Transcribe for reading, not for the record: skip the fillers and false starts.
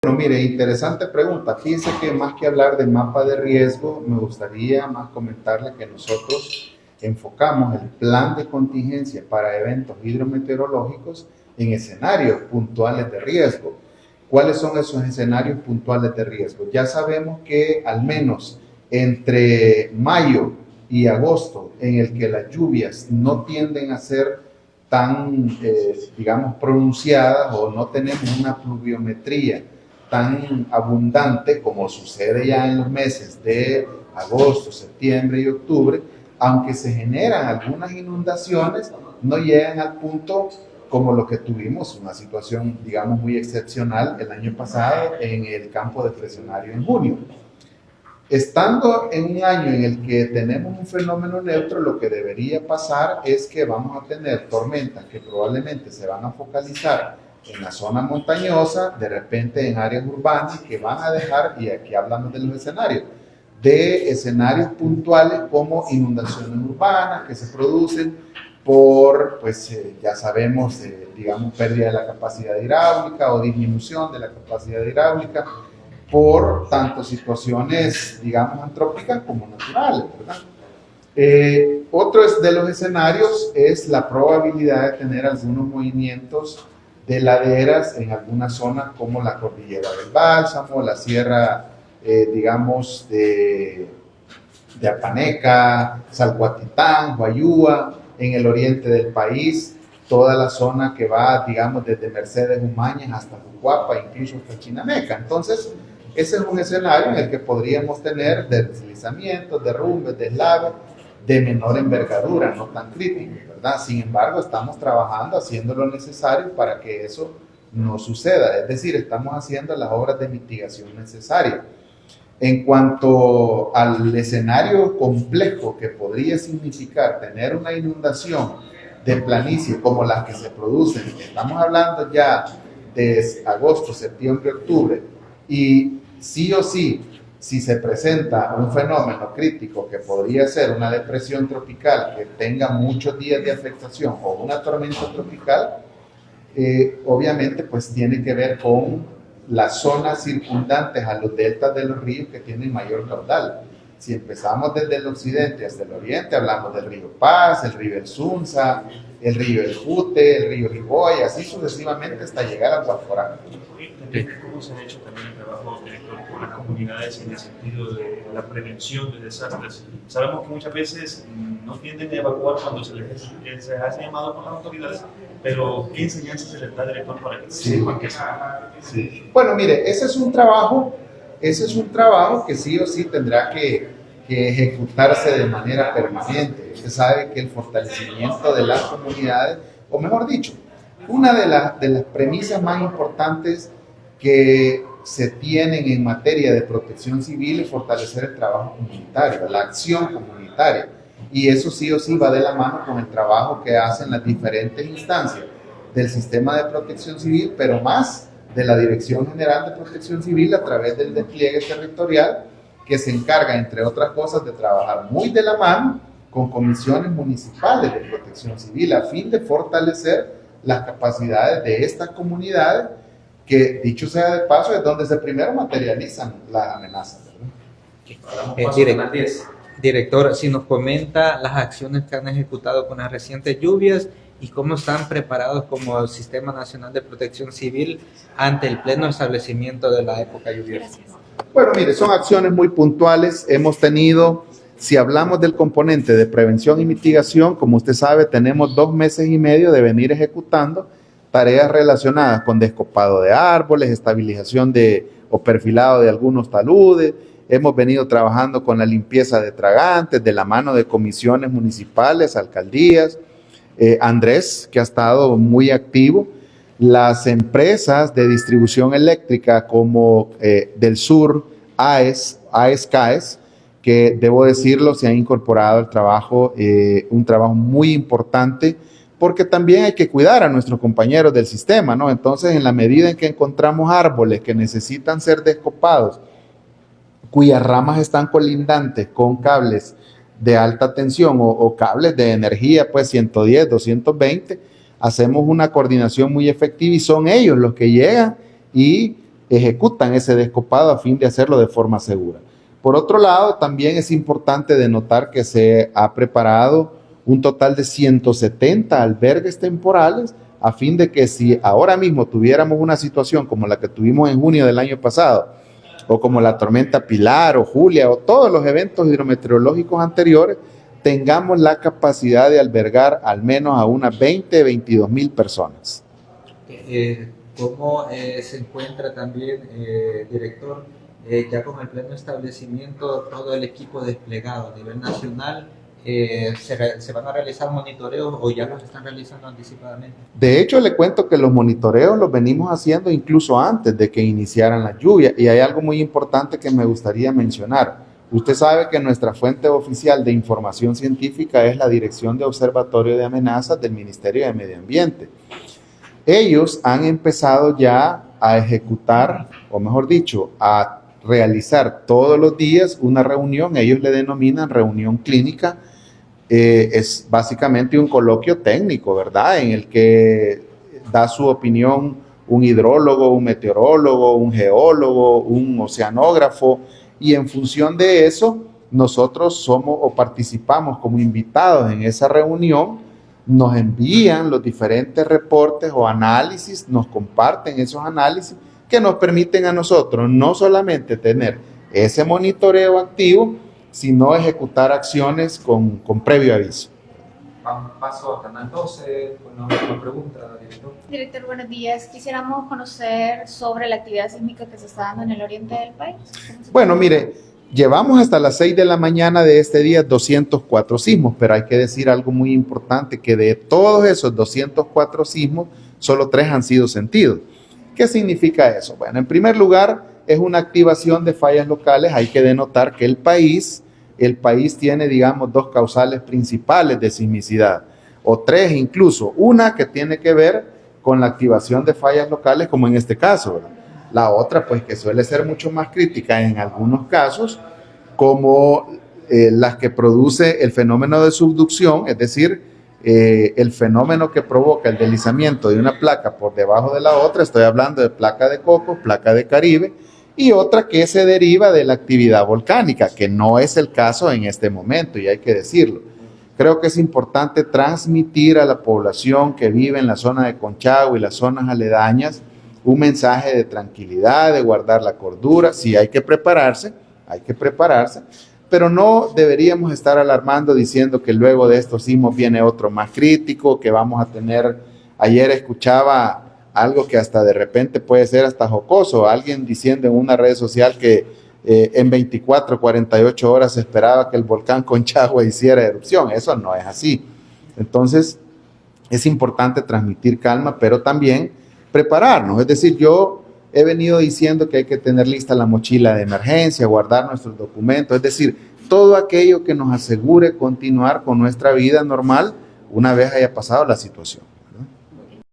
Bueno, mire, interesante pregunta. Fíjense que más que hablar de mapa de riesgo, me gustaría más comentarle que nosotros enfocamos el plan de contingencia para eventos hidrometeorológicos en escenarios puntuales de riesgo. ¿Cuáles son esos escenarios puntuales de riesgo? Ya sabemos que al menos entre mayo y agosto, en el que las lluvias no tienden a ser tan, digamos, pronunciadas o no tenemos una pluviometría tan abundante como sucede ya en los meses de agosto, septiembre y octubre, aunque se generan algunas inundaciones, no llegan al punto como lo que tuvimos, una situación, digamos, muy excepcional el año pasado en el campo de Fresonario en junio. Estando en un año en el que tenemos un fenómeno neutro, lo que debería pasar es que vamos a tener tormentas que probablemente se van a focalizar en la zona montañosa, de repente en áreas urbanas, que van a dejar, y aquí hablamos de los escenarios, de escenarios puntuales como inundaciones urbanas que se producen por, pues ya sabemos, digamos, pérdida de la capacidad hidráulica o disminución de la capacidad hidráulica, por tanto situaciones, digamos, antrópicas como naturales, ¿verdad? Otro de los escenarios es la probabilidad de tener algunos movimientos de laderas en algunas zonas como la cordillera del Bálsamo, la sierra, digamos, de Apaneca, Salhuatitán, Huayúa, en el oriente del país, toda la zona que va, digamos, desde Mercedes Umañas hasta Jucuapa, incluso hasta Chinameca. Entonces, ese es un escenario en el que podríamos tener deslizamientos, derrumbes, deslaves de menor envergadura, no tan críticos, ¿verdad? Sin embargo, estamos trabajando, haciendo lo necesario para que eso no suceda. Es decir, estamos haciendo las obras de mitigación necesarias. En cuanto al escenario complejo que podría significar tener una inundación de planicie como las que se producen, estamos hablando ya de agosto, septiembre, octubre, y sí o sí, si se presenta un fenómeno crítico que podría ser una depresión tropical que tenga muchos días de afectación o una tormenta tropical, obviamente pues tiene que ver con las zonas circundantes a los deltas de los ríos que tienen mayor caudal. Si empezamos desde el occidente hasta el oriente, hablamos del río Paz, el río El Sunza, el río El Jute, el río Riboy, así sucesivamente hasta llegar al Guaporá. ¿Cómo se ha hecho también el trabajo con las comunidades en el sentido de la prevención de desastres? Sabemos que muchas veces no tienden a evacuar cuando se les hace llamado por las autoridades, pero ¿qué enseñanza se les da, director, para que sepan que sí. Bueno, mire, ese es un trabajo que sí o sí tendrá que ejecutarse de manera permanente. Usted sabe que el fortalecimiento de las comunidades, o mejor dicho, una de las premisas más importantes que se tienen en materia de protección civil es fortalecer el trabajo comunitario, la acción comunitaria. Y eso sí o sí va de la mano con el trabajo que hacen las diferentes instancias del sistema de protección civil, pero más de la Dirección General de Protección Civil a través del despliegue territorial, que se encarga, entre otras cosas, de trabajar muy de la mano con comisiones municipales de protección civil a fin de fortalecer las capacidades de estas comunidades, que dicho sea de paso es donde se primero materializan las amenazas, Director, si nos comenta las acciones que han ejecutado con las recientes lluvias y cómo están preparados como Sistema Nacional de Protección Civil ante el pleno establecimiento de la época lluviosa. Bueno, mire, son acciones muy puntuales. Hemos tenido, si hablamos del componente de prevención y mitigación, como usted sabe, tenemos 2 meses y medio de venir ejecutando tareas relacionadas con descopado de árboles, estabilización o perfilado de algunos taludes. Hemos venido trabajando con la limpieza de tragantes, de la mano de comisiones municipales, alcaldías. Andrés, que ha estado muy activo. Las empresas de distribución eléctrica como del sur, AES-CAES, que debo decirlo, se han incorporado al trabajo, un trabajo muy importante, porque también hay que cuidar a nuestros compañeros del sistema, ¿no? Entonces, en la medida en que encontramos árboles que necesitan ser descopados, cuyas ramas están colindantes con cables de alta tensión o cables de energía, pues 110, 220, hacemos una coordinación muy efectiva y son ellos los que llegan y ejecutan ese descopado a fin de hacerlo de forma segura. Por otro lado, también es importante denotar que se ha preparado un total de 170 albergues temporales a fin de que si ahora mismo tuviéramos una situación como la que tuvimos en junio del año pasado, o como la tormenta Pilar o Julia o todos los eventos hidrometeorológicos anteriores, tengamos la capacidad de albergar al menos a unas 22 mil personas. ¿Cómo se encuentra también, director, ya con el pleno establecimiento, todo el equipo desplegado a nivel nacional? ¿Se van a realizar monitoreos o ya los están realizando anticipadamente? De hecho, le cuento que los monitoreos los venimos haciendo incluso antes de que iniciaran las lluvias, y hay algo muy importante que me gustaría mencionar. Usted sabe que nuestra fuente oficial de información científica es la Dirección de Observatorio de Amenazas del Ministerio de Medio Ambiente. Ellos han empezado ya a ejecutar, o mejor dicho, a realizar todos los días una reunión. Ellos le denominan reunión clínica. Es básicamente un coloquio técnico, ¿verdad? En el que da su opinión un hidrólogo, un meteorólogo, un geólogo, un oceanógrafo, y en función de eso nosotros somos o participamos como invitados en esa reunión. Nos envían los diferentes reportes o análisis, nos comparten esos análisis que nos permiten a nosotros no solamente tener ese monitoreo activo, sino ejecutar acciones con previo aviso. Paso a Canal 12 con la última pregunta, director. Director, buenos días. Quisiéramos conocer sobre la actividad sísmica que se está dando en el oriente del país. Bueno, mire, llevamos hasta las 6 de la mañana de este día 204 sismos, pero hay que decir algo muy importante, que de todos esos 204 sismos, solo 3 han sido sentidos. ¿Qué significa eso? Bueno, en primer lugar, es una activación de fallas locales. Hay que denotar que el país tiene, digamos, 2 causales principales de sismicidad, o 3 incluso. Una que tiene que ver con la activación de fallas locales, como en este caso, ¿verdad? La otra, pues, que suele ser mucho más crítica en algunos casos, como las que produce el fenómeno de subducción, es decir, el fenómeno que provoca el deslizamiento de una placa por debajo de la otra. Estoy hablando de placa de Cocos, placa de Caribe, y otra que se deriva de la actividad volcánica, que no es el caso en este momento, y hay que decirlo. Creo que es importante transmitir a la población que vive en la zona de Conchagua y las zonas aledañas un mensaje de tranquilidad, de guardar la cordura. Sí, hay que prepararse, pero no deberíamos estar alarmando diciendo que luego de estos sismos viene otro más crítico, que vamos a tener. Ayer escuchaba algo que hasta de repente puede ser hasta jocoso, alguien diciendo en una red social que en 24, 48 horas se esperaba que el volcán Conchagua hiciera erupción. Eso no es así. Entonces, es importante transmitir calma, pero también prepararnos. Es decir, yo he venido diciendo que hay que tener lista la mochila de emergencia, guardar nuestros documentos, es decir, todo aquello que nos asegure continuar con nuestra vida normal una vez haya pasado la situación.